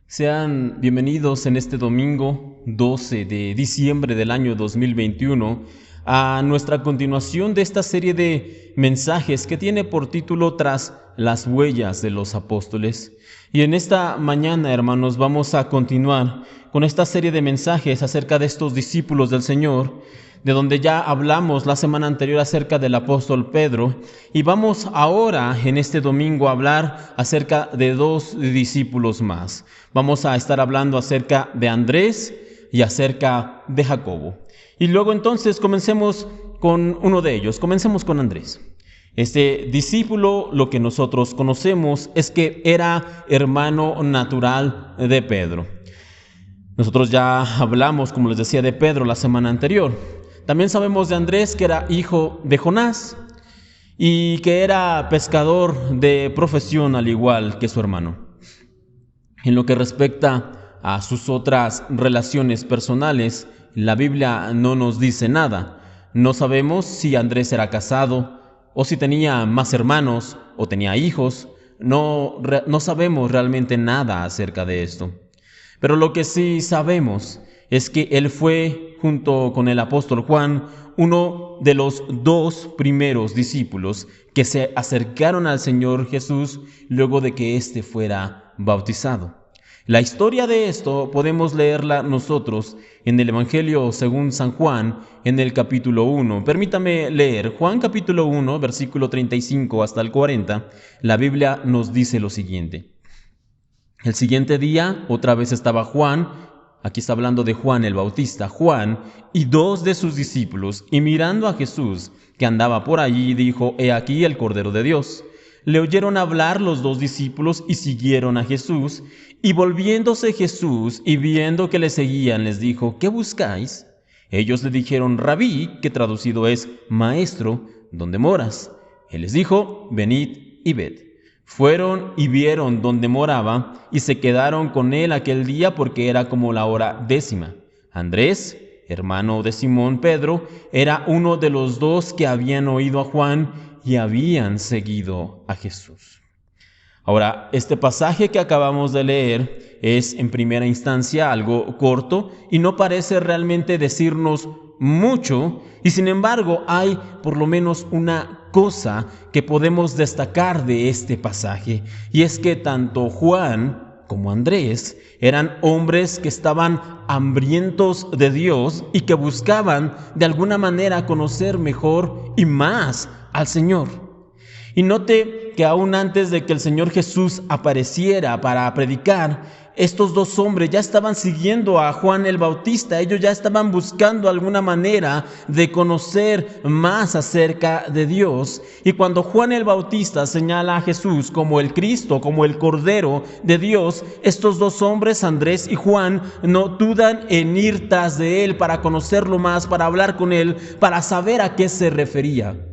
Sean bienvenidos en este domingo 12 de diciembre del año 2021 a nuestra continuación de esta serie de mensajes que tiene por título Tras las huellas de los apóstoles. Y en esta mañana, hermanos, vamos a continuar con esta serie de mensajes acerca de estos discípulos del Señor, de donde ya hablamos la semana anterior acerca del apóstol Pedro, y vamos ahora en este domingo a hablar acerca de dos discípulos más. Vamos a estar hablando acerca de Andrés y acerca de Jacobo. Y luego entonces comencemos con uno de ellos, comencemos con Andrés. Este discípulo, lo que nosotros conocemos es que era hermano natural de Pedro. Nosotros ya hablamos, como les decía, de Pedro la semana anterior. También sabemos de Andrés que era hijo de Jonás y que era pescador de profesión al igual que su hermano. En lo que respecta a sus otras relaciones personales, la Biblia no nos dice nada. No sabemos si Andrés era casado o si tenía más hermanos o tenía hijos. No sabemos realmente nada acerca de esto. Pero lo que sí sabemos es que él fue, junto con el apóstol Juan, uno de los dos primeros discípulos que se acercaron al Señor Jesús luego de que éste fuera bautizado. La historia de esto podemos leerla nosotros en el Evangelio según San Juan, en el capítulo 1. Permítame leer Juan capítulo 1, versículo 35 hasta el 40. La Biblia nos dice lo siguiente. El siguiente día, otra vez estaba Juan, aquí está hablando de Juan el Bautista, Juan y dos de sus discípulos, y mirando a Jesús, que andaba por allí, dijo: «He aquí el Cordero de Dios». Le oyeron hablar los dos discípulos y siguieron a Jesús, y volviéndose Jesús y viendo que le seguían, les dijo: «¿Qué buscáis?». Ellos le dijeron: «Rabí», que traducido es maestro, ¿dónde moras? Él les dijo: «Venid y ved». Fueron y vieron dónde moraba y se quedaron con él aquel día porque era como la hora 10:00. Andrés, hermano de Simón Pedro, era uno de los dos que habían oído a Juan y habían seguido a Jesús. Ahora, este pasaje que acabamos de leer es en primera instancia algo corto y no parece realmente decirnos mucho, y sin embargo hay por lo menos una cosa que podemos destacar de este pasaje, y es que tanto Juan como Andrés eran hombres que estaban hambrientos de Dios y que buscaban de alguna manera conocer mejor y más al Señor. Y note que aún antes de que el Señor Jesús apareciera para predicar, estos dos hombres ya estaban siguiendo a Juan el Bautista. Ellos ya estaban buscando alguna manera de conocer más acerca de Dios. Y cuando Juan el Bautista señala a Jesús como el Cristo, como el Cordero de Dios, estos dos hombres, Andrés y Juan, no dudan en ir tras de él para conocerlo más, para hablar con él, para saber a qué se refería.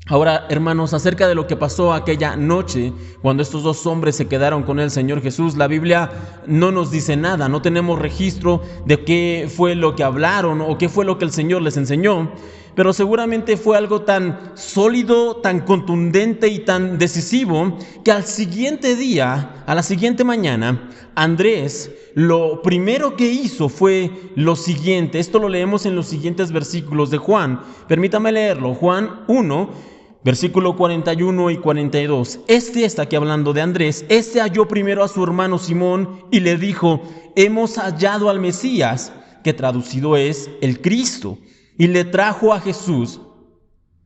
Ahora, hermanos, acerca de lo que pasó aquella noche, cuando estos dos hombres se quedaron con el Señor Jesús, la Biblia no nos dice nada, no tenemos registro de qué fue lo que hablaron o qué fue lo que el Señor les enseñó, pero seguramente fue algo tan sólido, tan contundente y tan decisivo, que al siguiente día, a la siguiente mañana, Andrés lo primero que hizo fue lo siguiente. Esto lo leemos en los siguientes versículos de Juan. Permítame leerlo, Juan 1, versículo 41 y 42. Está aquí hablando de Andrés. Halló primero a su hermano Simón y le dijo: «Hemos hallado al Mesías», que traducido es el Cristo, y le trajo a Jesús.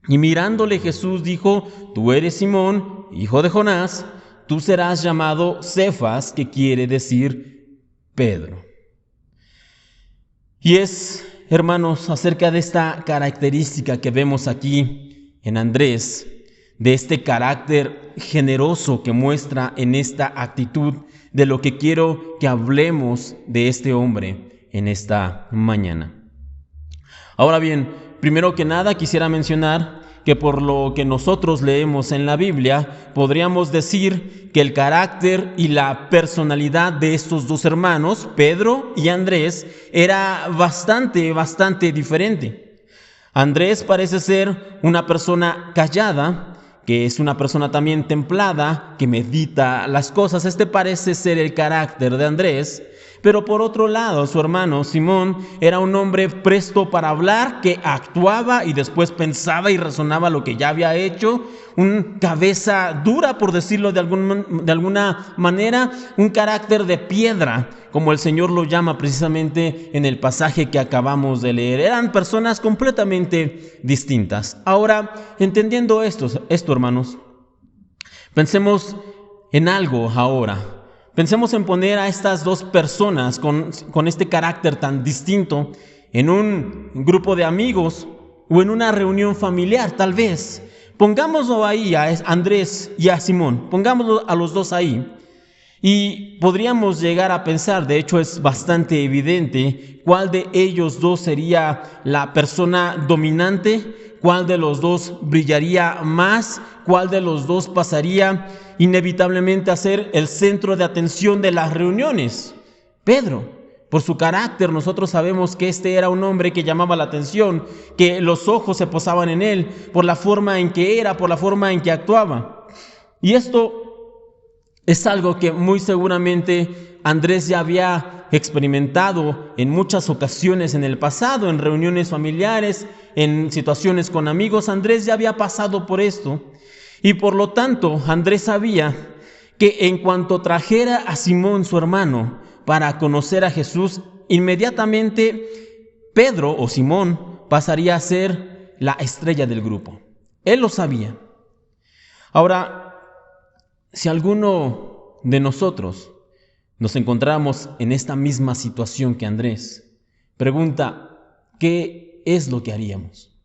Y mirándole Jesús dijo: «Tú eres Simón, hijo de Jonás, tú serás llamado Cefas», que quiere decir Pedro. Y es, hermanos, acerca de esta característica que vemos aquí en Andrés, de este carácter generoso que muestra en esta actitud, de lo que quiero que hablemos de este hombre en esta mañana. Ahora bien, primero que nada quisiera mencionar que por lo que nosotros leemos en la Biblia, podríamos decir que el carácter y la personalidad de estos dos hermanos, Pedro y Andrés, era bastante diferente. Andrés parece ser una persona callada, que es una persona también templada, que medita las cosas. Este parece ser el carácter de Andrés. Pero por otro lado, su hermano Simón era un hombre presto para hablar, que actuaba y después pensaba y razonaba lo que ya había hecho, un cabeza dura, por decirlo de alguna manera, un carácter de piedra, como el Señor lo llama precisamente en el pasaje que acabamos de leer. Eran personas completamente distintas. Ahora, entendiendo esto, hermanos, pensemos en algo ahora. Pensemos en poner a estas dos personas con este carácter tan distinto en un grupo de amigos o en una reunión familiar, tal vez. Pongámoslo ahí a Andrés y a Simón, pongámoslo a los dos ahí. Y podríamos llegar a pensar, de hecho es bastante evidente, cuál de ellos dos sería la persona dominante, cuál de los dos brillaría más, cuál de los dos pasaría inevitablemente a ser el centro de atención de las reuniones. Pedro, por su carácter, nosotros sabemos que este era un hombre que llamaba la atención, que los ojos se posaban en él, por la forma en que era, por la forma en que actuaba. Y esto es algo que muy seguramente Andrés ya había experimentado en muchas ocasiones en el pasado, en reuniones familiares, en situaciones con amigos. Andrés ya había pasado por esto. Y por lo tanto, Andrés sabía que en cuanto trajera a Simón, su hermano, para conocer a Jesús, inmediatamente Pedro o Simón pasaría a ser la estrella del grupo. Él lo sabía. Ahora, si alguno de nosotros nos encontramos en esta misma situación que Andrés, pregunta, ¿qué es lo que haríamos?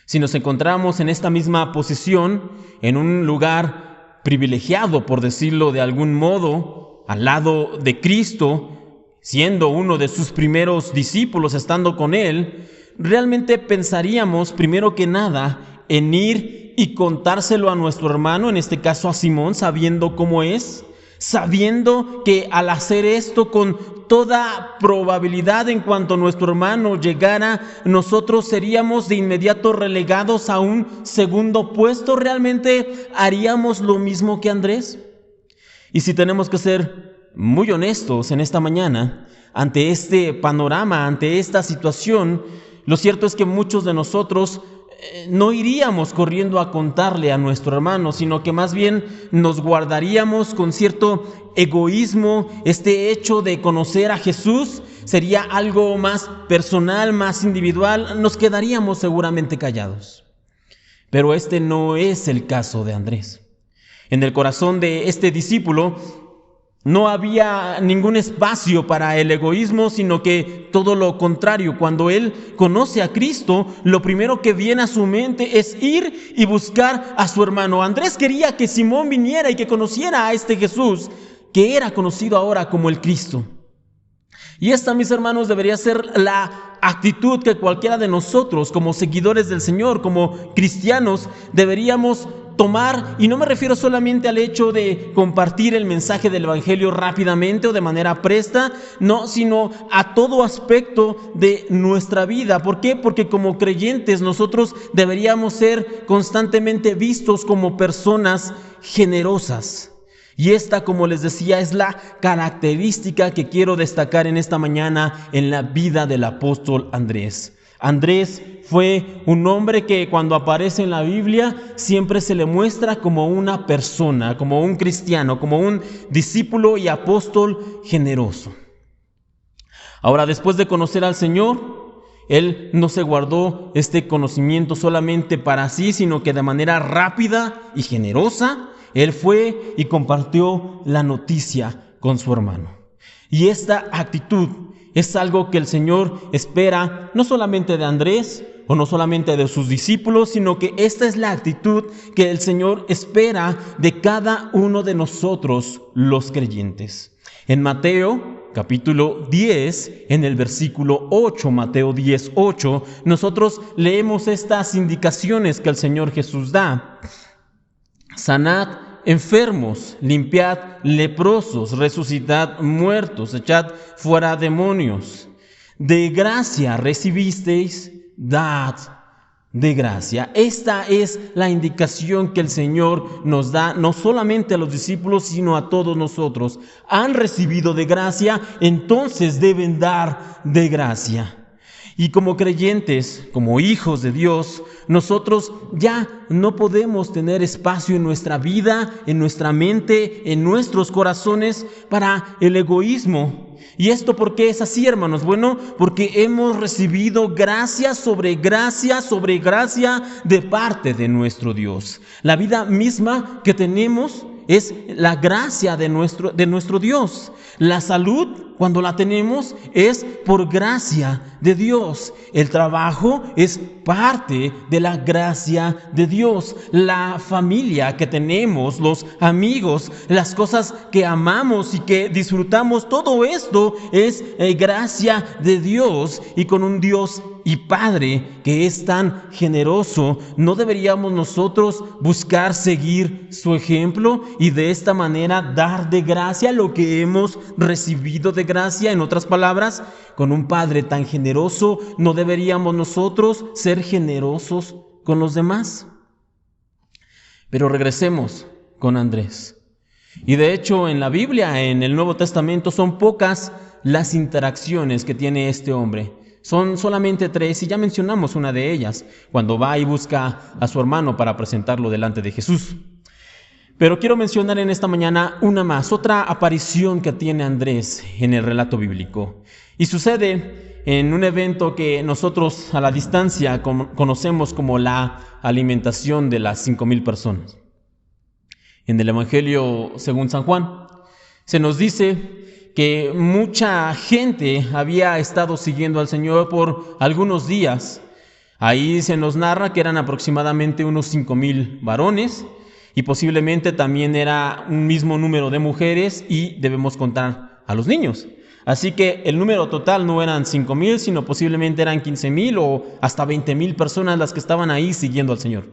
Si nos encontramos en esta misma posición, en un lugar privilegiado, por decirlo de algún modo, al lado de Cristo, siendo uno de sus primeros discípulos, estando con Él, realmente pensaríamos, primero que nada, en ir y contárselo a nuestro hermano, en este caso a Simón, sabiendo cómo es, sabiendo que al hacer esto con toda probabilidad, en cuanto nuestro hermano llegara, nosotros seríamos de inmediato relegados a un segundo puesto. ¿Realmente haríamos lo mismo que Andrés? Y si tenemos que ser muy honestos en esta mañana, ante este panorama, ante esta situación, lo cierto es que muchos de nosotros no iríamos corriendo a contarle a nuestro hermano, sino que más bien nos guardaríamos con cierto egoísmo. Este hecho de conocer a Jesús sería algo más personal, más individual. Nos quedaríamos seguramente callados. Pero este no es el caso de Andrés. En el corazón de este discípulo no había ningún espacio para el egoísmo, sino que todo lo contrario. Cuando él conoce a Cristo, lo primero que viene a su mente es ir y buscar a su hermano. Andrés quería que Simón viniera y que conociera a este Jesús, que era conocido ahora como el Cristo. Y esta, mis hermanos, debería ser la actitud que cualquiera de nosotros, como seguidores del Señor, como cristianos, deberíamos tomar. Y no me refiero solamente al hecho de compartir el mensaje del Evangelio rápidamente o de manera presta, no, sino a todo aspecto de nuestra vida. ¿Por qué? Porque como creyentes nosotros deberíamos ser constantemente vistos como personas generosas. Y esta, como les decía, es la característica que quiero destacar en esta mañana en la vida del apóstol Andrés. Andrés fue un hombre que cuando aparece en la Biblia siempre se le muestra como una persona, como un cristiano, como un discípulo y apóstol generoso. Ahora, después de conocer al Señor, él no se guardó este conocimiento solamente para sí, sino que de manera rápida y generosa, él fue y compartió la noticia con su hermano. Y esta actitud es algo que el Señor espera no solamente de Andrés o no solamente de sus discípulos, sino que esta es la actitud que el Señor espera de cada uno de nosotros los creyentes. En Mateo capítulo 10, en el versículo 8, Mateo 10, 8, nosotros leemos estas indicaciones que el Señor Jesús da. Sanad enfermos, limpiad leprosos, resucitad muertos, echad fuera demonios. De gracia recibisteis, dad de gracia. Esta es la indicación que el Señor nos da, no solamente a los discípulos, sino a todos nosotros. Han recibido de gracia, entonces deben dar de gracia. Y como creyentes, como hijos de Dios, nosotros ya no podemos tener espacio en nuestra vida, en nuestra mente, en nuestros corazones para el egoísmo. ¿Y esto por qué es así, hermanos? Bueno, porque hemos recibido gracia sobre gracia sobre gracia de parte de nuestro Dios. La vida misma que tenemos es la gracia de nuestro Dios. La salud, cuando la tenemos, es por gracia de Dios. El trabajo es parte de la gracia de Dios. La familia que tenemos, los amigos, las cosas que amamos y que disfrutamos, todo esto es gracia de Dios. Y con un Dios y Padre que es tan generoso, ¿no deberíamos nosotros buscar seguir su ejemplo y de esta manera dar de gracia lo que hemos recibido de gracia? En otras palabras, con un Padre tan generoso, ¿no deberíamos nosotros ser generosos con los demás? Pero regresemos con Andrés. Y de hecho, en la Biblia, en el Nuevo Testamento, son pocas las interacciones que tiene este hombre. Son solamente 3 y ya mencionamos una de ellas, cuando va y busca a su hermano para presentarlo delante de Jesús. Pero quiero mencionar en esta mañana una más, otra aparición que tiene Andrés en el relato bíblico. Y sucede en un evento que nosotros a la distancia conocemos como la alimentación de las 5,000 personas. En el Evangelio según San Juan se nos dice que mucha gente había estado siguiendo al Señor por algunos días. Ahí se nos narra que eran aproximadamente unos 5,000 varones y posiblemente también era un mismo número de mujeres y debemos contar a los niños. Así que el número total no eran 5,000, sino posiblemente eran 15,000 o hasta 20,000 personas las que estaban ahí siguiendo al Señor.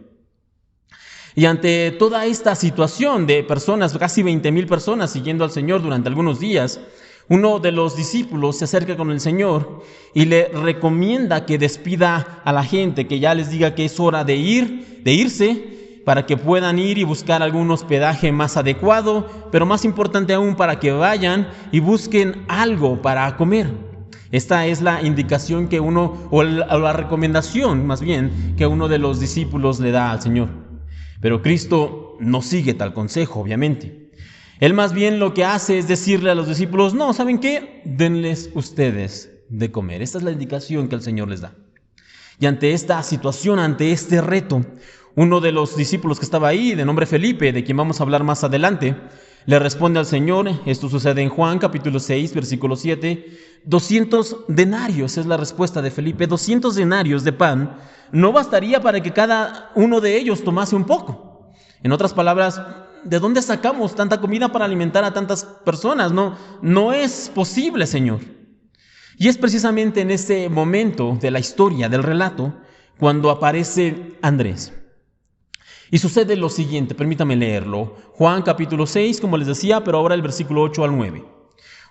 Y ante toda esta situación de personas, casi 20,000 personas siguiendo al Señor durante algunos días, uno de los discípulos se acerca con el Señor y le recomienda que despida a la gente, que ya les diga que es hora de irse, para que puedan ir y buscar algún hospedaje más adecuado, pero más importante aún, para que vayan y busquen algo para comer. Esta es la indicación que la recomendación más bien, que uno de los discípulos le da al Señor. Pero Cristo no sigue tal consejo, obviamente. Él más bien lo que hace es decirle a los discípulos: no, ¿saben qué? Denles ustedes de comer. Esta es la indicación que el Señor les da. Y ante esta situación, ante este reto, uno de los discípulos que estaba ahí, de nombre Felipe, de quien vamos a hablar más adelante, le responde al Señor. Esto sucede en Juan capítulo 6, versículo 7. 200 denarios es la respuesta de Felipe. 200 denarios de pan no bastaría para que cada uno de ellos tomase un poco. En otras palabras, ¿de dónde sacamos tanta comida para alimentar a tantas personas? No es posible, Señor. Y es precisamente en ese momento de la historia, del relato, cuando aparece Andrés. Y sucede lo siguiente, permítame leerlo. Juan capítulo 6, como les decía, pero ahora el versículo 8 al 9.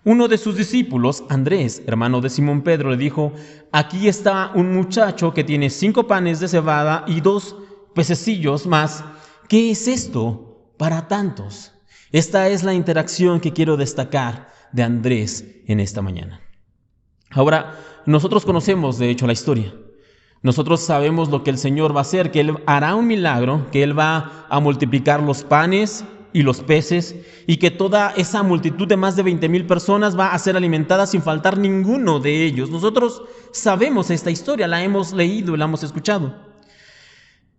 Uno de sus discípulos, Andrés, hermano de Simón Pedro, le dijo: aquí está un muchacho que tiene 5 panes de cebada y 2 pececillos más. ¿Qué es esto para tantos? Esta es la interacción que quiero destacar de Andrés en esta mañana. Ahora, nosotros conocemos de hecho la historia. Nosotros sabemos lo que el Señor va a hacer, que Él hará un milagro, que Él va a multiplicar los panes y los peces, y que toda esa multitud de más de 20,000 personas va a ser alimentada sin faltar ninguno de ellos. Nosotros sabemos esta historia, la hemos leído y la hemos escuchado.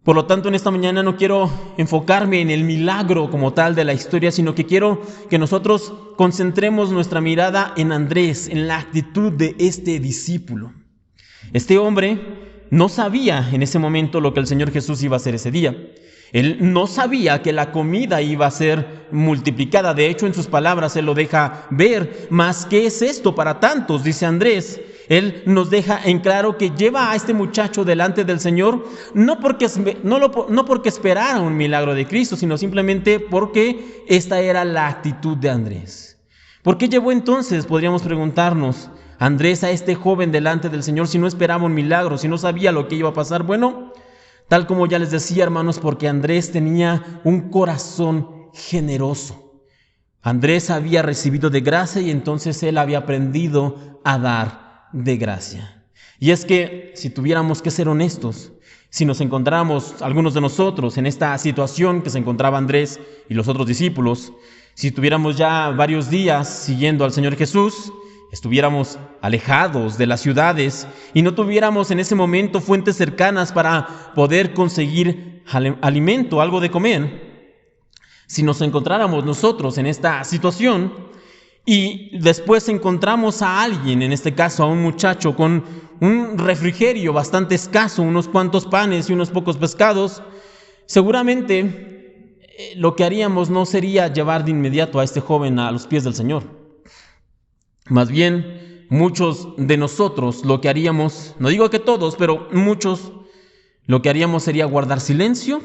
Por lo tanto, en esta mañana no quiero enfocarme en el milagro como tal de la historia, sino que quiero que nosotros concentremos nuestra mirada en Andrés, en la actitud de este discípulo. Este hombre no sabía en ese momento lo que el Señor Jesús iba a hacer ese día. Él no sabía que la comida iba a ser multiplicada. De hecho, en sus palabras Él lo deja ver. ¿Mas qué es esto para tantos?, dice Andrés. Él nos deja en claro que lleva a este muchacho delante del Señor no porque esperara un milagro de Cristo, sino simplemente porque esta era la actitud de Andrés. ¿Por qué llevó entonces, podríamos preguntarnos, Andrés a este joven delante del Señor si no esperaba un milagro, si no sabía lo que iba a pasar? Bueno, Tal como ya les decía, hermanos, porque Andrés tenía un corazón generoso. Andrés había recibido de gracia y entonces él había aprendido a dar de gracia. Y es que si tuviéramos que ser honestos, si nos encontráramos algunos de nosotros en esta situación que se encontraba Andrés y los otros discípulos, si tuviéramos ya varios días siguiendo al Señor Jesús, estuviéramos alejados de las ciudades y no tuviéramos en ese momento fuentes cercanas para poder conseguir alimento, algo de comer, si nos encontráramos nosotros en esta situación y después encontramos a alguien, en este caso a un muchacho con un refrigerio bastante escaso, unos cuantos panes y unos pocos pescados, seguramente lo que haríamos no sería llevar de inmediato a este joven a los pies del Señor. Más bien, muchos de nosotros lo que haríamos, no digo que todos, pero muchos, lo que haríamos sería guardar silencio,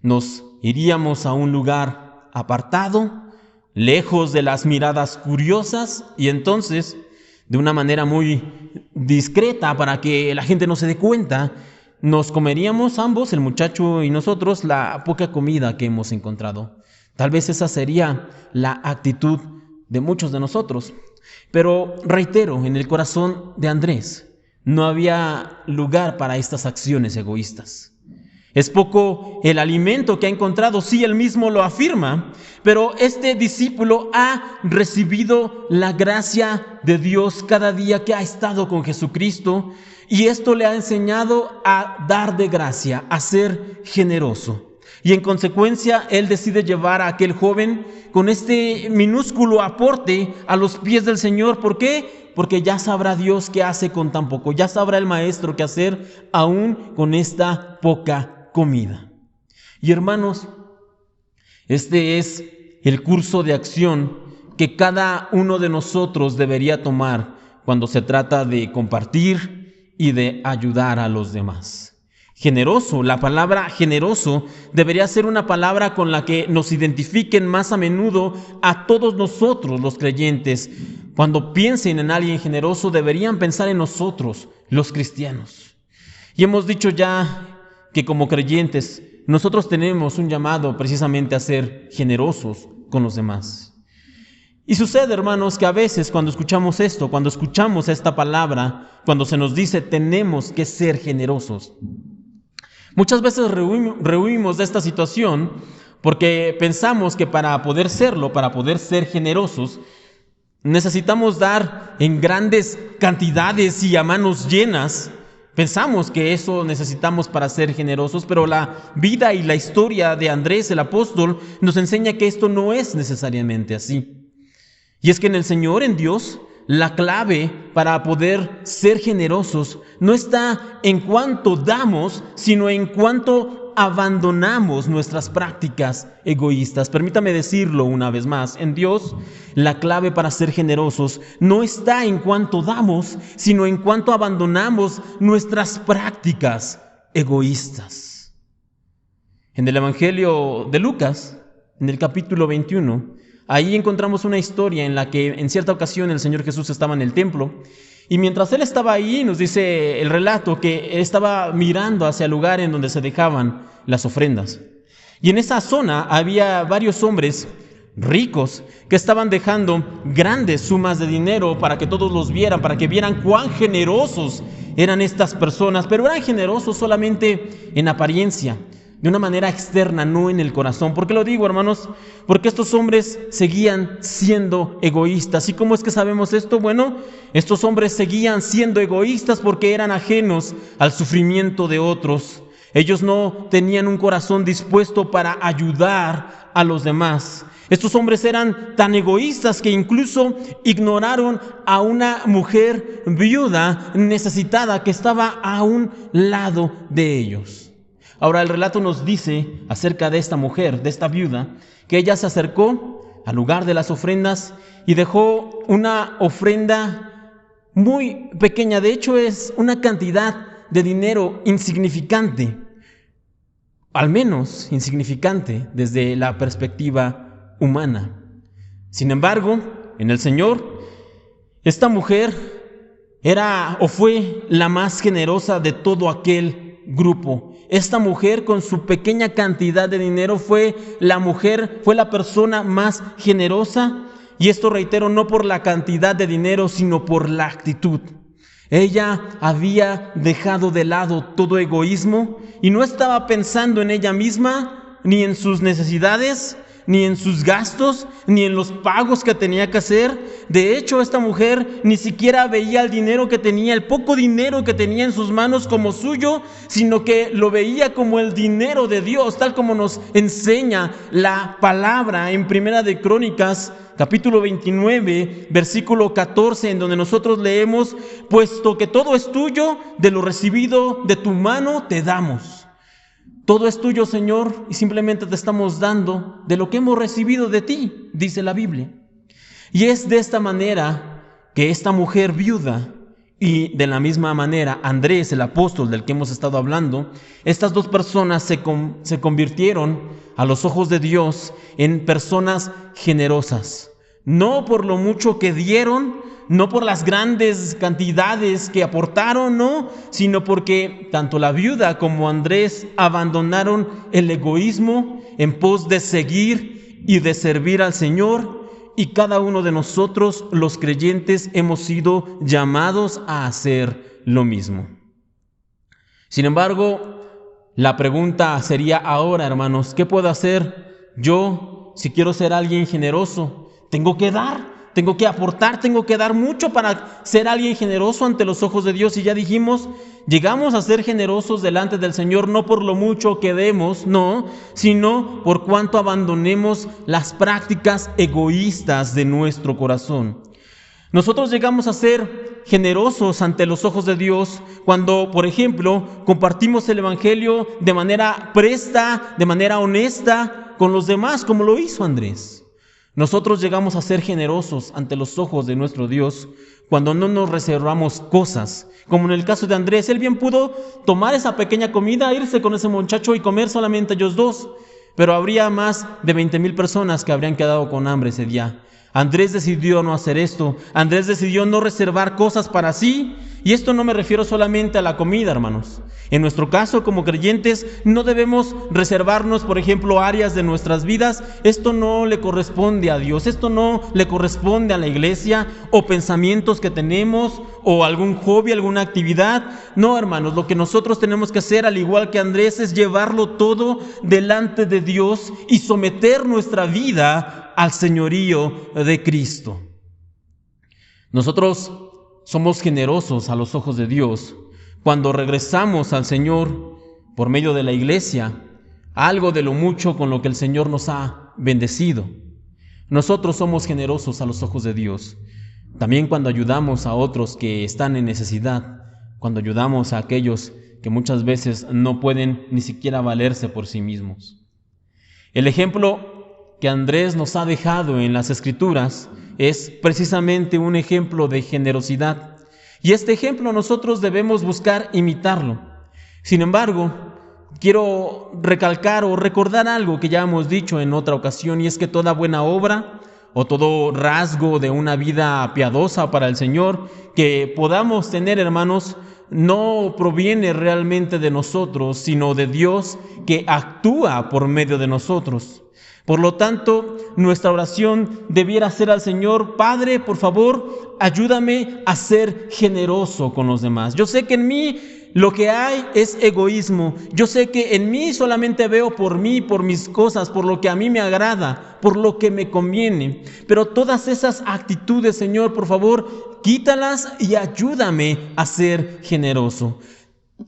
nos iríamos a un lugar apartado, lejos de las miradas curiosas, y entonces, de una manera muy discreta para que la gente no se dé cuenta, nos comeríamos ambos, el muchacho y nosotros, la poca comida que hemos encontrado. Tal vez esa sería la actitud de muchos de nosotros. Pero reitero, en el corazón de Andrés no había lugar para estas acciones egoístas. Es poco el alimento que ha encontrado, sí, él mismo lo afirma, pero este discípulo ha recibido la gracia de Dios cada día que ha estado con Jesucristo, y esto le ha enseñado a dar de gracia, a ser generoso. Y en consecuencia, él decide llevar a aquel joven con este minúsculo aporte a los pies del Señor. ¿Por qué? Porque ya sabrá Dios qué hace con tan poco, ya sabrá el maestro qué hacer aún con esta poca comida. Y hermanos, este es el curso de acción que cada uno de nosotros debería tomar cuando se trata de compartir y de ayudar a los demás. Generoso, la palabra generoso debería ser una palabra con la que nos identifiquen más a menudo a todos nosotros los creyentes. Cuando piensen en alguien generoso, deberían pensar en nosotros, los cristianos. Y hemos dicho ya que como creyentes, nosotros tenemos un llamado precisamente a ser generosos con los demás. Y sucede, hermanos, que a veces cuando escuchamos esto, cuando escuchamos esta palabra, cuando se nos dice tenemos que ser generosos, muchas veces rehuimos de esta situación porque pensamos que para poder serlo, para poder ser generosos, necesitamos dar en grandes cantidades y a manos llenas. Pensamos que eso necesitamos para ser generosos, pero la vida y la historia de Andrés el apóstol nos enseña que esto no es necesariamente así. Y es que en el Señor, en Dios, la clave para poder ser generosos no está en cuánto damos, sino en cuánto abandonamos nuestras prácticas egoístas. Permítame decirlo una vez más, en Dios la clave para ser generosos no está en cuánto damos, sino en cuánto abandonamos nuestras prácticas egoístas. En el Evangelio de Lucas, en el capítulo 21, ahí encontramos una historia en la que en cierta ocasión el Señor Jesús estaba en el templo y mientras Él estaba ahí, nos dice el relato que Él estaba mirando hacia el lugar en donde se dejaban las ofrendas. Y en esa zona había varios hombres ricos que estaban dejando grandes sumas de dinero para que todos los vieran, para que vieran cuán generosos eran estas personas, pero eran generosos solamente en apariencia, de una manera externa, no en el corazón. ¿Por qué lo digo, hermanos? Porque estos hombres seguían siendo egoístas. ¿Y cómo es que sabemos esto? Bueno, estos hombres seguían siendo egoístas porque eran ajenos al sufrimiento de otros. Ellos no tenían un corazón dispuesto para ayudar a los demás. Estos hombres eran tan egoístas que incluso ignoraron a una mujer viuda necesitada que estaba a un lado de ellos. Ahora el relato nos dice acerca de esta mujer, de esta viuda, que ella se acercó al lugar de las ofrendas y dejó una ofrenda muy pequeña. De hecho, es una cantidad de dinero insignificante, al menos insignificante desde la perspectiva humana. Sin embargo, en el Señor, esta mujer era o fue la más generosa de todo aquel grupo. esta mujer con su pequeña cantidad de dinero fue la persona más generosa. Y esto, reitero, no por la cantidad de dinero, sino por la actitud. Ella había dejado de lado todo egoísmo y no estaba pensando en ella misma, ni en sus necesidades, ni en sus gastos, ni en los pagos que tenía que hacer. De hecho, esta mujer ni siquiera veía el dinero que tenía, el poco dinero que tenía en sus manos como suyo, sino que lo veía como el dinero de Dios, tal como nos enseña la palabra en Primera de Crónicas, capítulo 29, versículo 14, en donde nosotros leemos: puesto que todo es tuyo, de lo recibido de tu mano te damos. Todo es tuyo, Señor, y simplemente te estamos dando de lo que hemos recibido de ti, dice la Biblia. Y es de esta manera que esta mujer viuda, y de la misma manera Andrés, el apóstol del que hemos estado hablando, estas dos personas se convirtieron a los ojos de Dios en personas generosas. No por lo mucho que dieron, no por las grandes cantidades que aportaron, no, sino porque tanto la viuda como Andrés abandonaron el egoísmo en pos de seguir y de servir al Señor. Y cada uno de nosotros, los creyentes, hemos sido llamados a hacer lo mismo. Sin embargo, la pregunta sería ahora, hermanos, ¿qué puedo hacer yo si quiero ser alguien generoso? Tengo que dar, tengo que aportar, tengo que dar mucho para ser alguien generoso ante los ojos de Dios. Y ya dijimos, llegamos a ser generosos delante del Señor no por lo mucho que demos, no, sino por cuanto abandonemos las prácticas egoístas de nuestro corazón. Nosotros llegamos a ser generosos ante los ojos de Dios cuando, por ejemplo, compartimos el Evangelio de manera presta, de manera honesta con los demás, como lo hizo Andrés. Nosotros llegamos a ser generosos ante los ojos de nuestro Dios cuando no nos reservamos cosas, como en el caso de Andrés. Él bien pudo tomar esa pequeña comida, irse con ese muchacho y comer solamente ellos dos, pero habría más de 20,000 personas que habrían quedado con hambre ese día. Andrés decidió no hacer esto. Andrés decidió no reservar cosas para sí. Y esto no me refiero solamente a la comida, hermanos. En nuestro caso, como creyentes, no debemos reservarnos, por ejemplo, áreas de nuestras vidas. Esto no le corresponde a Dios. Esto no le corresponde a la iglesia, o pensamientos que tenemos, o algún hobby, alguna actividad. No, hermanos, lo que nosotros tenemos que hacer, al igual que Andrés, es llevarlo todo delante de Dios y someter nuestra vida al señorío de Cristo. Nosotros somos generosos a los ojos de Dios cuando regresamos al Señor por medio de la iglesia algo de lo mucho con lo que el Señor nos ha bendecido. Nosotros somos generosos a los ojos de Dios también cuando ayudamos a otros que están en necesidad, cuando ayudamos a aquellos que muchas veces no pueden ni siquiera valerse por sí mismos. El ejemplo que Andrés nos ha dejado en las Escrituras es precisamente un ejemplo de generosidad. Y este ejemplo nosotros debemos buscar imitarlo. Sin embargo, quiero recalcar o recordar algo que ya hemos dicho en otra ocasión, y es que toda buena obra o todo rasgo de una vida piadosa para el Señor que podamos tener, hermanos, no proviene realmente de nosotros, sino de Dios que actúa por medio de nosotros. Por lo tanto, nuestra oración debiera ser al Señor: Padre, por favor, ayúdame a ser generoso con los demás. Yo sé que en mí lo que hay es egoísmo. Yo sé que en mí solamente veo por mí, por mis cosas, por lo que a mí me agrada, por lo que me conviene. Pero todas esas actitudes, Señor, por favor, quítalas y ayúdame a ser generoso.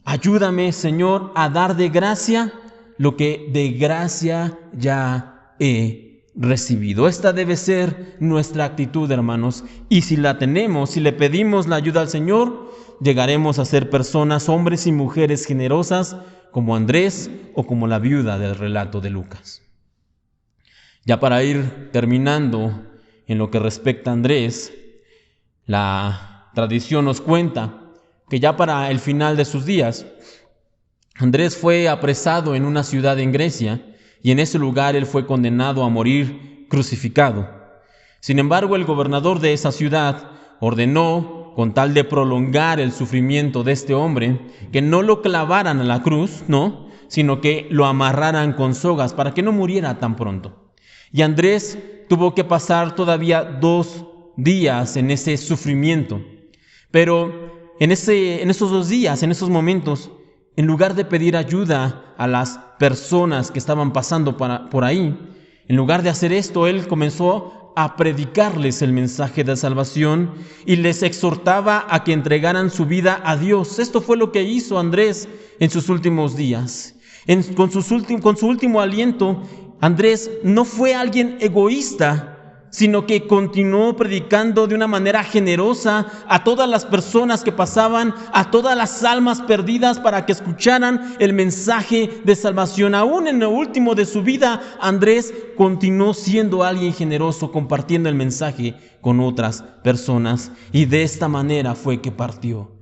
Ayúdame, Señor, a dar de gracia lo que de gracia ya he recibido. Esta debe ser nuestra actitud, hermanos. Y si la tenemos, si le pedimos la ayuda al Señor, llegaremos a ser personas, hombres y mujeres generosas, como Andrés o como la viuda del relato de Lucas. Ya para ir terminando en lo que respecta a Andrés, la tradición nos cuenta que ya para el final de sus días, Andrés fue apresado en una ciudad en Grecia, y en ese lugar él fue condenado a morir crucificado. Sin embargo, el gobernador de esa ciudad ordenó, con tal de prolongar el sufrimiento de este hombre, que no lo clavaran a la cruz, no, sino que lo amarraran con sogas para que no muriera tan pronto. Y Andrés tuvo que pasar todavía 2 días en ese sufrimiento. Pero en esos 2 días, en esos momentos, en lugar de pedir ayuda a las personas que estaban pasando por ahí, en lugar de hacer esto, él comenzó a predicarles el mensaje de salvación y les exhortaba a que entregaran su vida a Dios. Esto fue lo que hizo Andrés en sus últimos días. Con su último aliento, Andrés no fue alguien egoísta, sino que continuó predicando de una manera generosa a todas las personas que pasaban, a todas las almas perdidas, para que escucharan el mensaje de salvación. Aún en lo último de su vida, Andrés continuó siendo alguien generoso, compartiendo el mensaje con otras personas, y de esta manera fue que partió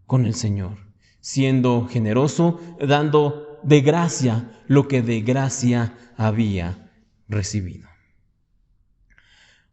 con el Señor, siendo generoso, dando de gracia lo que de gracia había recibido.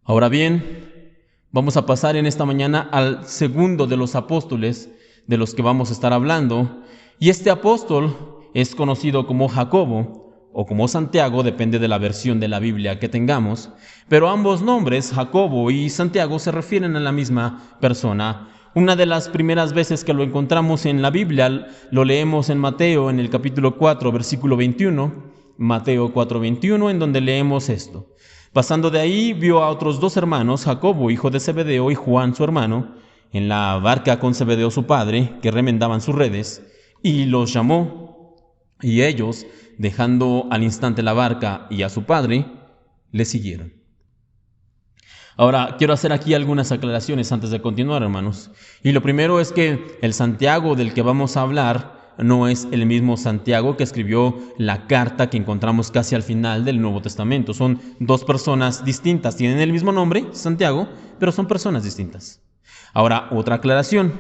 Ahora bien, vamos a pasar en esta mañana al segundo de los apóstoles de los que vamos a estar hablando. Y este apóstol es conocido como Jacobo o como Santiago, depende de la versión de la Biblia que tengamos. Pero ambos nombres, Jacobo y Santiago, se refieren a la misma persona. Una de las primeras veces que lo encontramos en la Biblia, lo leemos en Mateo, en el capítulo 4, versículo 21. Mateo 4:21, en donde leemos esto. Pasando de ahí, vio a otros 2 hermanos, Jacobo, hijo de Zebedeo, y Juan, su hermano, en la barca con Zebedeo, su padre, que remendaban sus redes, y los llamó. Y ellos, dejando al instante la barca y a su padre, le siguieron. Ahora, quiero hacer aquí algunas aclaraciones antes de continuar, hermanos. Y lo primero es que el Santiago del que vamos a hablar no es el mismo Santiago que escribió la carta que encontramos casi al final del Nuevo Testamento. Son 2 personas distintas. Tienen el mismo nombre, Santiago, pero son personas distintas. Ahora, otra aclaración.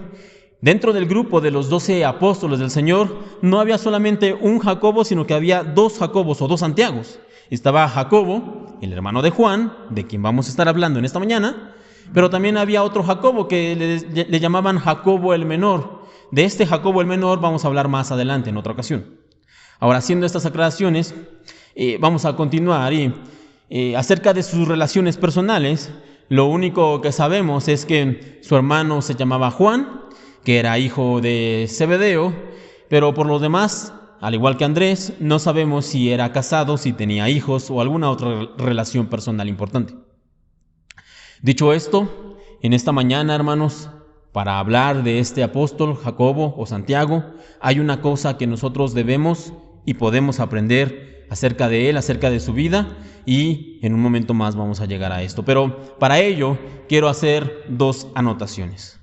Dentro del grupo de los 12 apóstoles del Señor, no había solamente un Jacobo, sino que había 2 Jacobos o 2 Santiagos. Estaba Jacobo, el hermano de Juan, de quien vamos a estar hablando en esta mañana, pero también había otro Jacobo que le llamaban Jacobo el Menor. De este Jacobo el Menor vamos a hablar más adelante, en otra ocasión. Ahora, haciendo estas aclaraciones, vamos a continuar. Acerca de sus relaciones personales, lo único que sabemos es que su hermano se llamaba Juan, que era hijo de Zebedeo, pero por lo demás, al igual que Andrés, no sabemos si era casado, si tenía hijos o alguna otra relación personal importante. Dicho esto, en esta mañana, hermanos, para hablar de este apóstol, Jacobo o Santiago, hay una cosa que nosotros debemos y podemos aprender acerca de él, acerca de su vida, y en un momento más vamos a llegar a esto. Pero para ello quiero hacer 2 anotaciones.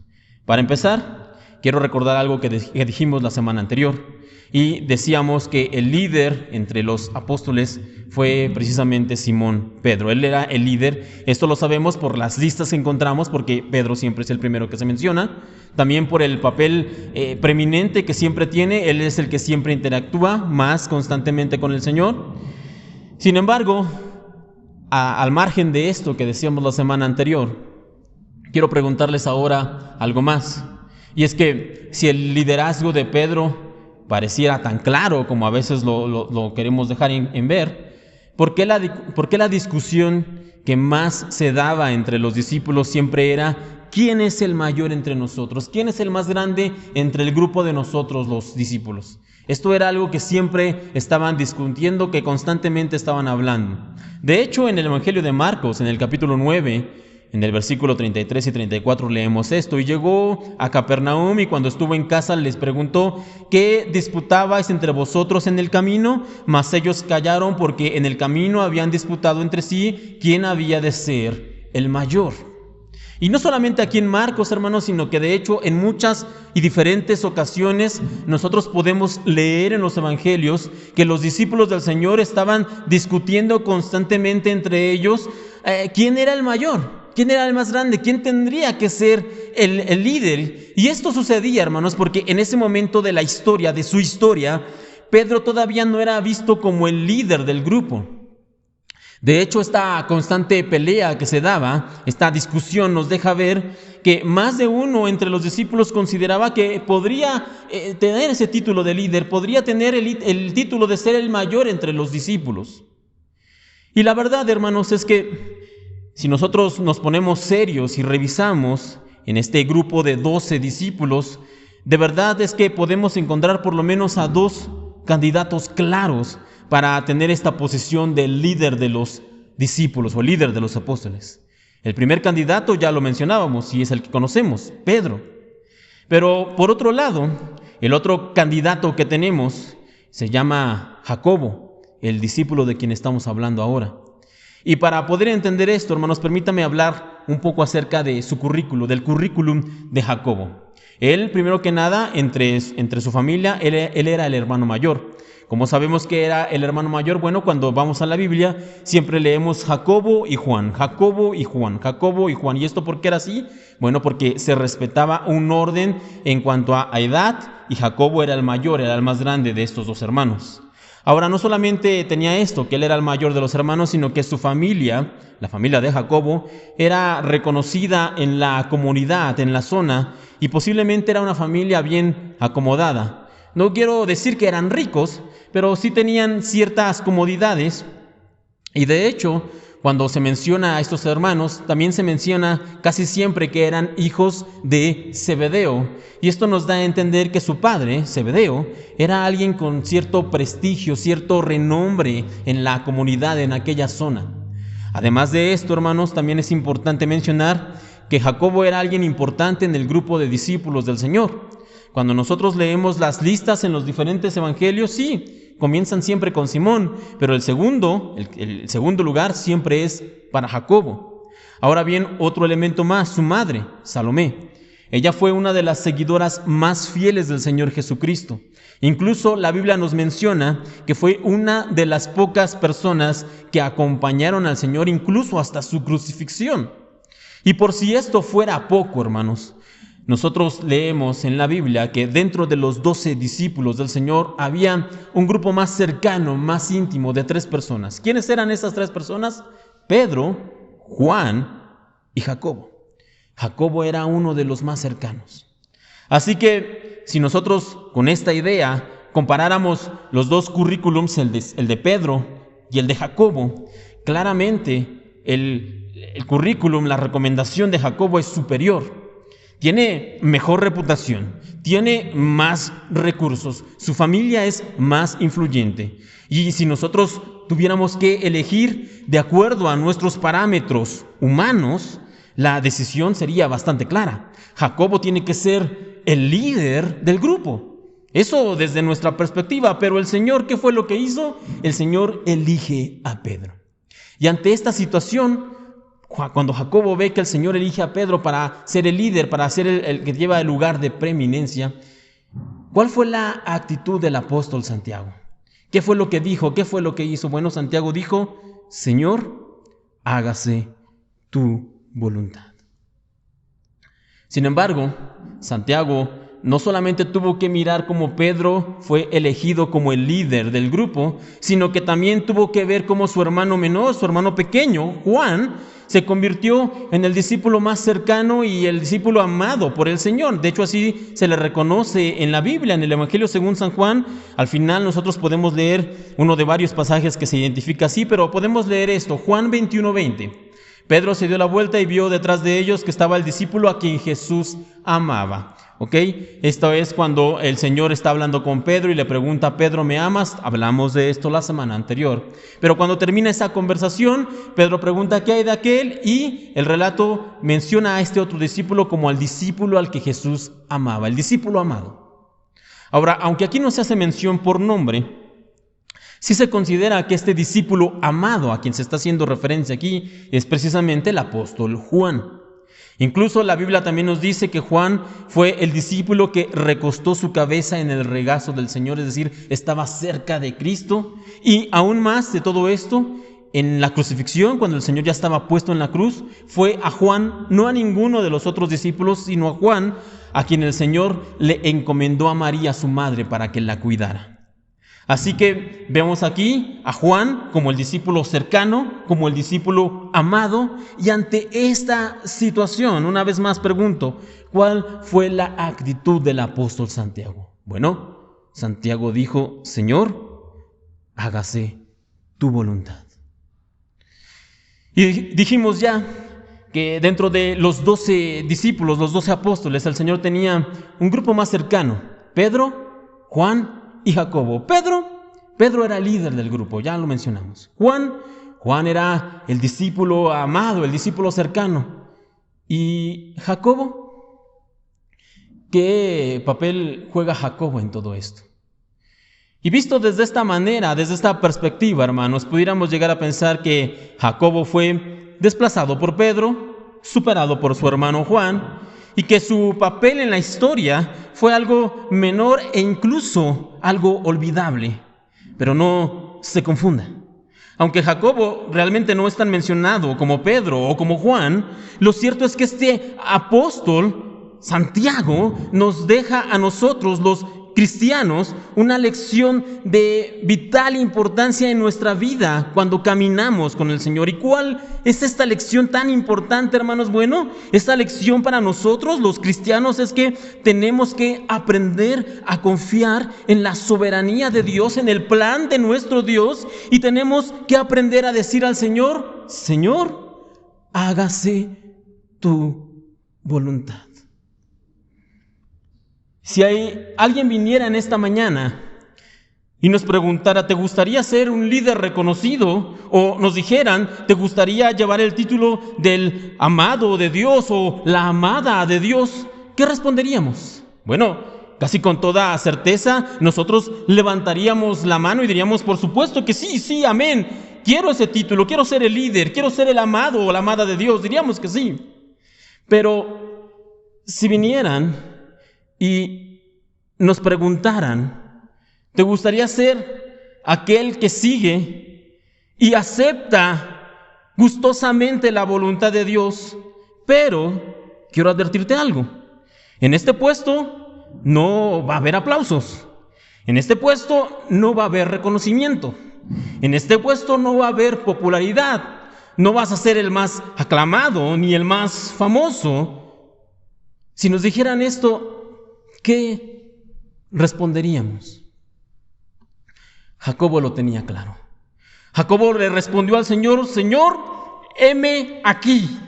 Para empezar, quiero recordar algo que dijimos la semana anterior, y decíamos que el líder entre los apóstoles fue precisamente Simón Pedro. Él era el líder. Esto lo sabemos por las listas que encontramos, porque Pedro siempre es el primero que se menciona. También por el papel preeminente que siempre tiene. Él es el que siempre interactúa más constantemente con el Señor. Sin embargo, al margen de esto que decíamos la semana anterior, quiero preguntarles ahora algo más. Y es que si el liderazgo de Pedro pareciera tan claro como a veces lo queremos dejar en ver, ¿por qué la discusión que más se daba entre los discípulos siempre era quién es el mayor entre nosotros? ¿Quién es el más grande entre el grupo de nosotros, los discípulos? Esto era algo que siempre estaban discutiendo, que constantemente estaban hablando. De hecho, en el Evangelio de Marcos, en el capítulo 9, en el versículo 33 y 34 leemos esto: y llegó a Capernaum, y cuando estuvo en casa les preguntó: ¿qué disputabais entre vosotros en el camino? Mas ellos callaron, porque en el camino habían disputado entre sí quién había de ser el mayor. Y no solamente aquí en Marcos, hermanos, sino que de hecho en muchas y diferentes ocasiones nosotros podemos leer en los evangelios que los discípulos del Señor estaban discutiendo constantemente entre ellos quién era el mayor. ¿Quién era el más grande? ¿Quién tendría que ser el líder? Y esto sucedía, hermanos, porque en ese momento de la historia, de su historia, Pedro todavía no era visto como el líder del grupo. De hecho, esta constante pelea que se daba, esta discusión nos deja ver que más de uno entre los discípulos consideraba que podría tener ese título de líder, podría tener el título de ser el mayor entre los discípulos. Y la verdad, hermanos, es que si nosotros nos ponemos serios y revisamos en este grupo de 12 discípulos, de verdad es que podemos encontrar por lo menos a 2 candidatos claros para tener esta posición de líder de los discípulos o líder de los apóstoles. El primer candidato ya lo mencionábamos y es el que conocemos, Pedro. Pero por otro lado, el otro candidato que tenemos se llama Jacobo, el discípulo de quien estamos hablando ahora. Y para poder entender esto, hermanos, permítame hablar un poco acerca de su currículum, del currículum de Jacobo. Él, primero que nada, entre su familia, él era el hermano mayor. Como sabemos que era el hermano mayor, bueno, cuando vamos a la Biblia, siempre leemos Jacobo y Juan, Jacobo y Juan, Jacobo y Juan. ¿Y esto por qué era así? Bueno, porque se respetaba un orden en cuanto a edad, y Jacobo era el mayor, era el más grande de estos 2 hermanos. Ahora, no solamente tenía esto, que él era el mayor de los hermanos, sino que su familia, la familia de Jacobo, era reconocida en la comunidad, en la zona, y posiblemente era una familia bien acomodada. No quiero decir que eran ricos, pero sí tenían ciertas comodidades. Y de hecho, cuando se menciona a estos hermanos, también se menciona casi siempre que eran hijos de Zebedeo. Y esto nos da a entender que su padre, Zebedeo, era alguien con cierto prestigio, cierto renombre en la comunidad, en aquella zona. Además de esto, hermanos, también es importante mencionar que Jacobo era alguien importante en el grupo de discípulos del Señor. Cuando nosotros leemos las listas en los diferentes evangelios, sí, comienzan siempre con Simón, pero el segundo lugar siempre es para Jacobo. Ahora bien, otro elemento más, su madre, Salomé. Ella fue una de las seguidoras más fieles del Señor Jesucristo. Incluso la Biblia nos menciona que fue una de las pocas personas que acompañaron al Señor incluso hasta su crucifixión. Y por si esto fuera poco, hermanos, nosotros leemos en la Biblia que dentro de los 12 discípulos del Señor había un grupo más cercano, más íntimo de 3 personas. ¿Quiénes eran esas 3 personas? Pedro, Juan y Jacobo. Jacobo era uno de los más cercanos. Así que si nosotros con esta idea comparáramos los 2 currículums, el de Pedro y el de Jacobo, claramente el currículum, la recomendación de Jacobo es superior. Tiene mejor reputación, tiene más recursos, su familia es más influyente. Y si nosotros tuviéramos que elegir de acuerdo a nuestros parámetros humanos, la decisión sería bastante clara. Jacobo tiene que ser el líder del grupo. Eso desde nuestra perspectiva, pero el Señor, ¿qué fue lo que hizo? El Señor elige a Pedro. Y ante esta situación, cuando Jacobo ve que el Señor elige a Pedro para ser el líder, para ser el que lleva el lugar de preeminencia, ¿cuál fue la actitud del apóstol Santiago? ¿Qué fue lo que dijo? ¿Qué fue lo que hizo? Bueno, Santiago dijo: Señor, hágase tu voluntad. Sin embargo, Santiago no solamente tuvo que mirar cómo Pedro fue elegido como el líder del grupo, sino que también tuvo que ver cómo su hermano menor, su hermano pequeño, Juan, se convirtió en el discípulo más cercano y el discípulo amado por el Señor. De hecho, así se le reconoce en la Biblia, en el Evangelio según San Juan. Al final nosotros podemos leer uno de varios pasajes que se identifica así, pero podemos leer esto, Juan 21:20. Pedro se dio la vuelta y vio detrás de ellos que estaba el discípulo a quien Jesús amaba. ¿Ok? Esto es cuando el Señor está hablando con Pedro y le pregunta: Pedro, ¿me amas? Hablamos de esto la semana anterior. Pero cuando termina esa conversación, Pedro pregunta: ¿qué hay de aquel? Y el relato menciona a este otro discípulo como al discípulo al que Jesús amaba, el discípulo amado. Ahora, aunque aquí no se hace mención por nombre, sí se considera que este discípulo amado a quien se está haciendo referencia aquí es precisamente el apóstol Juan. Incluso la Biblia también nos dice que Juan fue el discípulo que recostó su cabeza en el regazo del Señor, es decir, estaba cerca de Cristo. Y aún más de todo esto, en la crucifixión, cuando el Señor ya estaba puesto en la cruz, fue a Juan, no a ninguno de los otros discípulos, sino a Juan, a quien el Señor le encomendó a María, su madre, para que la cuidara. Así que vemos aquí a Juan como el discípulo cercano, como el discípulo amado, y ante esta situación, una vez más pregunto, ¿cuál fue la actitud del apóstol Santiago? Bueno, Santiago dijo: Señor, hágase tu voluntad. Y dijimos ya que dentro de los 12 discípulos, los 12 apóstoles, el Señor tenía un grupo más cercano: Pedro, Juan y Jacobo. Pedro era el líder del grupo, ya lo mencionamos. Juan era el discípulo amado, el discípulo cercano. ¿Y Jacobo? ¿Qué papel juega Jacobo en todo esto? Y visto desde esta manera, desde esta perspectiva, hermanos, pudiéramos llegar a pensar que Jacobo fue desplazado por Pedro, superado por su hermano Juan, y que su papel en la historia fue algo menor e incluso algo olvidable. Pero no se confunda. Aunque Jacobo realmente no es tan mencionado como Pedro o como Juan, lo cierto es que este apóstol, Santiago, nos deja a nosotros, los cristianos, una lección de vital importancia en nuestra vida cuando caminamos con el Señor. ¿Y cuál es esta lección tan importante, hermanos? Bueno, esta lección para nosotros, los cristianos, es que tenemos que aprender a confiar en la soberanía de Dios, en el plan de nuestro Dios, y tenemos que aprender a decir al Señor: Señor, hágase tu voluntad. Si alguien viniera en esta mañana y nos preguntara: ¿te gustaría ser un líder reconocido? O nos dijeran: ¿te gustaría llevar el título del amado de Dios o la amada de Dios? ¿Qué responderíamos? Bueno, casi con toda certeza nosotros levantaríamos la mano y diríamos: por supuesto que sí, amén. Quiero ese título, quiero ser el líder, quiero ser el amado o la amada de Dios. Diríamos que sí. Pero si vinieran y nos preguntaran: ¿te gustaría ser aquel que sigue y acepta gustosamente la voluntad de Dios? Pero quiero advertirte algo: en este puesto no va a haber aplausos, en este puesto no va a haber reconocimiento, en este puesto no va a haber popularidad, no vas a ser el más aclamado ni el más famoso. Si nos dijeran esto, ¿qué responderíamos? Jacobo lo tenía claro. Jacobo le respondió al Señor: Señor, heme aquí.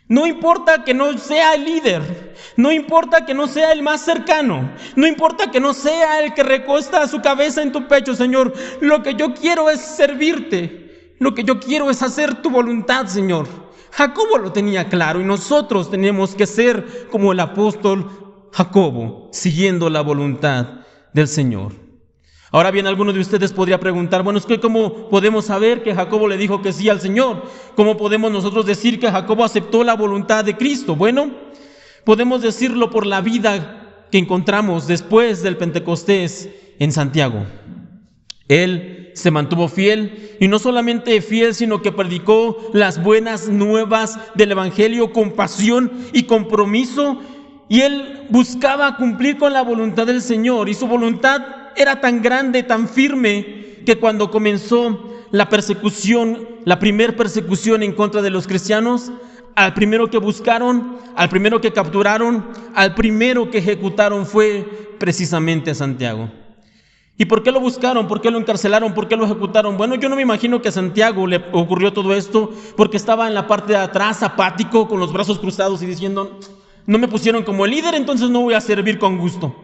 No importa que no sea el líder, no importa que no sea el más cercano, no importa que no sea el que recuesta su cabeza en tu pecho, Señor. Lo que yo quiero es servirte, lo que yo quiero es hacer tu voluntad, Señor. Jacobo lo tenía claro, y nosotros tenemos que ser como el apóstol Jacobo, siguiendo la voluntad del Señor. Ahora bien, algunos de ustedes podría preguntar: bueno, es que ¿cómo podemos saber que Jacobo le dijo que sí al Señor? ¿Cómo podemos nosotros decir que Jacobo aceptó la voluntad de Cristo? Bueno, podemos decirlo por la vida que encontramos después del Pentecostés en Santiago. Él se mantuvo fiel, y no solamente fiel, sino que predicó las buenas nuevas del Evangelio con pasión y compromiso. Y él buscaba cumplir con la voluntad del Señor, y su voluntad era tan grande, tan firme, que cuando comenzó la persecución, la primer persecución en contra de los cristianos, al primero que buscaron, al primero que capturaron, al primero que ejecutaron fue precisamente a Santiago. ¿Y por qué lo buscaron? ¿Por qué lo encarcelaron? ¿Por qué lo ejecutaron? Bueno, yo no me imagino que a Santiago le ocurrió todo esto porque estaba en la parte de atrás, apático, con los brazos cruzados y diciendo: no me pusieron como el líder, entonces no voy a servir con gusto.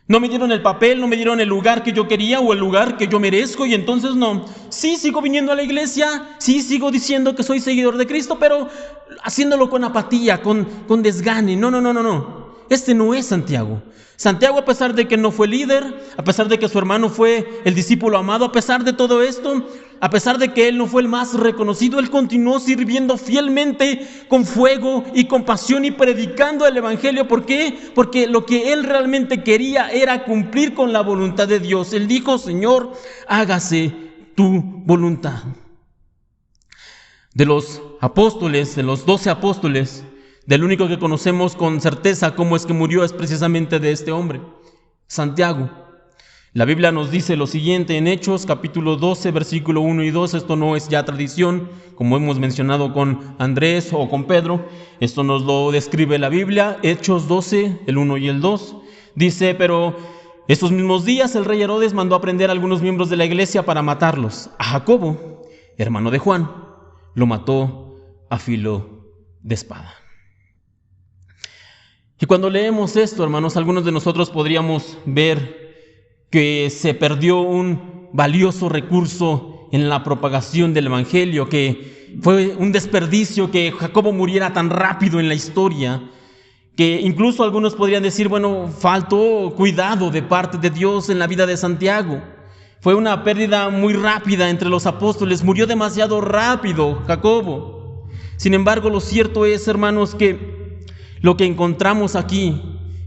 No me dieron el papel, no me dieron el lugar que yo quería o el lugar que yo merezco, y entonces no. Sí, sigo viniendo a la iglesia, sí, sigo diciendo que soy seguidor de Cristo, pero haciéndolo con apatía, con desgane. No. Este no es Santiago. Santiago, a pesar de que no fue líder, a pesar de que su hermano fue el discípulo amado, a pesar de todo esto, a pesar de que él no fue el más reconocido, él continuó sirviendo fielmente con fuego y con pasión y predicando el Evangelio. ¿Por qué? Porque lo que él realmente quería era cumplir con la voluntad de Dios. Él dijo: Señor, hágase tu voluntad. De los apóstoles, de los 12 apóstoles, del único que conocemos con certeza cómo es que murió es precisamente de este hombre, Santiago. La Biblia nos dice lo siguiente en Hechos capítulo 12, versículo 1 y 2. Esto no es ya tradición, como hemos mencionado con Andrés o con Pedro. Esto nos lo describe la Biblia. Hechos 12, el 1 y el 2. Dice, pero estos mismos días el rey Herodes mandó a prender a algunos miembros de la iglesia para matarlos. A Jacobo, hermano de Juan, lo mató a filo de espada. Y cuando leemos esto, hermanos, algunos de nosotros podríamos ver que se perdió un valioso recurso en la propagación del evangelio, que fue un desperdicio que Jacobo muriera tan rápido en la historia, que incluso algunos podrían decir, bueno, faltó cuidado de parte de Dios en la vida de Santiago. Fue una pérdida muy rápida entre los apóstoles, murió demasiado rápido Jacobo. Sin embargo, lo cierto es, hermanos, que lo que encontramos aquí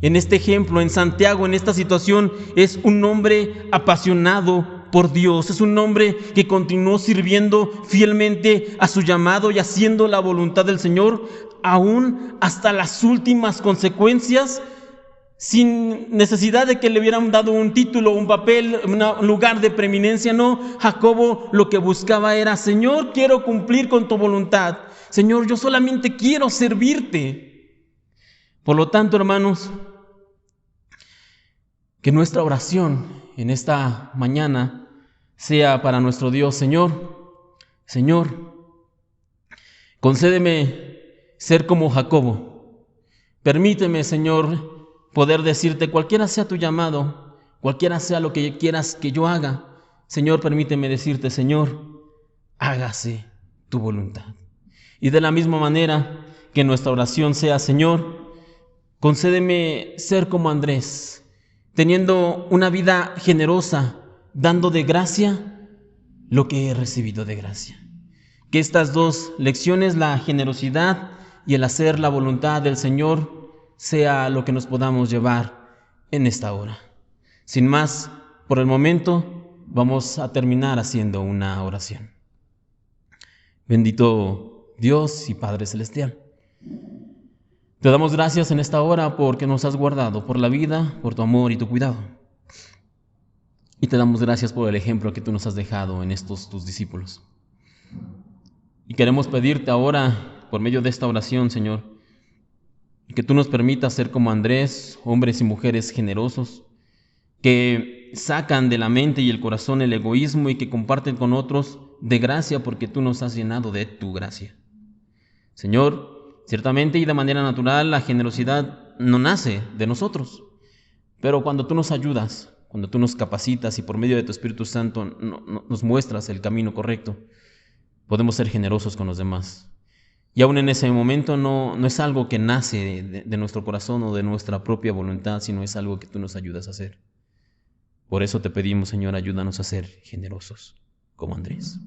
en este ejemplo, en Santiago, en esta situación, es un hombre apasionado por Dios. Es un hombre que continuó sirviendo fielmente a su llamado y haciendo la voluntad del Señor, aún hasta las últimas consecuencias, sin necesidad de que le hubieran dado un título, un papel, un lugar de preeminencia. No, Jacobo lo que buscaba era, Señor, quiero cumplir con tu voluntad. Señor, yo solamente quiero servirte. Por lo tanto, hermanos, que nuestra oración en esta mañana sea para nuestro Dios. Señor, concédeme ser como Jacobo. Permíteme, Señor, poder decirte, cualquiera sea tu llamado, cualquiera sea lo que quieras que yo haga, Señor, permíteme decirte, Señor, hágase tu voluntad. Y de la misma manera que nuestra oración sea, Señor, concédeme ser como Andrés, teniendo una vida generosa, dando de gracia lo que he recibido de gracia. Que estas dos lecciones, la generosidad y el hacer la voluntad del Señor, sea lo que nos podamos llevar en esta hora. Sin más, por el momento, vamos a terminar haciendo una oración. Bendito Dios y Padre Celestial, te damos gracias en esta hora porque nos has guardado, por la vida, por tu amor y tu cuidado. Y te damos gracias por el ejemplo que tú nos has dejado en estos tus discípulos. Y queremos pedirte ahora, por medio de esta oración, Señor, que tú nos permitas ser como Andrés, hombres y mujeres generosos, que sacan de la mente y el corazón el egoísmo y que comparten con otros de gracia porque tú nos has llenado de tu gracia. Señor, ciertamente y de manera natural la generosidad no nace de nosotros, pero cuando tú nos ayudas, cuando tú nos capacitas y por medio de tu Espíritu Santo nos muestras el camino correcto, podemos ser generosos con los demás. Y aún en ese momento no es algo que nace de nuestro corazón o de nuestra propia voluntad, sino es algo que tú nos ayudas a hacer. Por eso te pedimos, Señor, ayúdanos a ser generosos, como Andrés.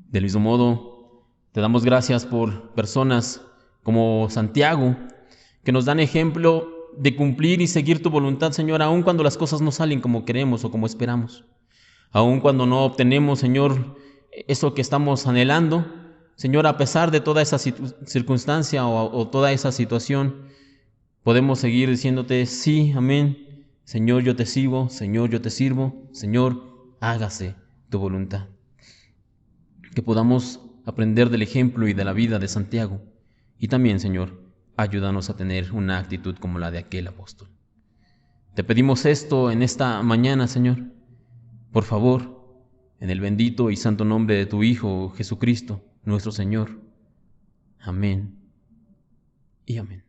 Del mismo modo, te damos gracias por personas como Santiago, que nos dan ejemplo de cumplir y seguir tu voluntad, Señor, aun cuando las cosas no salen como queremos o como esperamos. Aun cuando no obtenemos, Señor, eso que estamos anhelando, Señor, a pesar de toda esa circunstancia o toda esa situación, podemos seguir diciéndote, sí, amén, Señor, yo te sigo, Señor, yo te sirvo, Señor, hágase tu voluntad. Que podamos aprender del ejemplo y de la vida de Santiago. Y también, Señor, ayúdanos a tener una actitud como la de aquel apóstol. Te pedimos esto en esta mañana, Señor. Por favor, en el bendito y santo nombre de tu Hijo, Jesucristo, nuestro Señor. Amén y amén.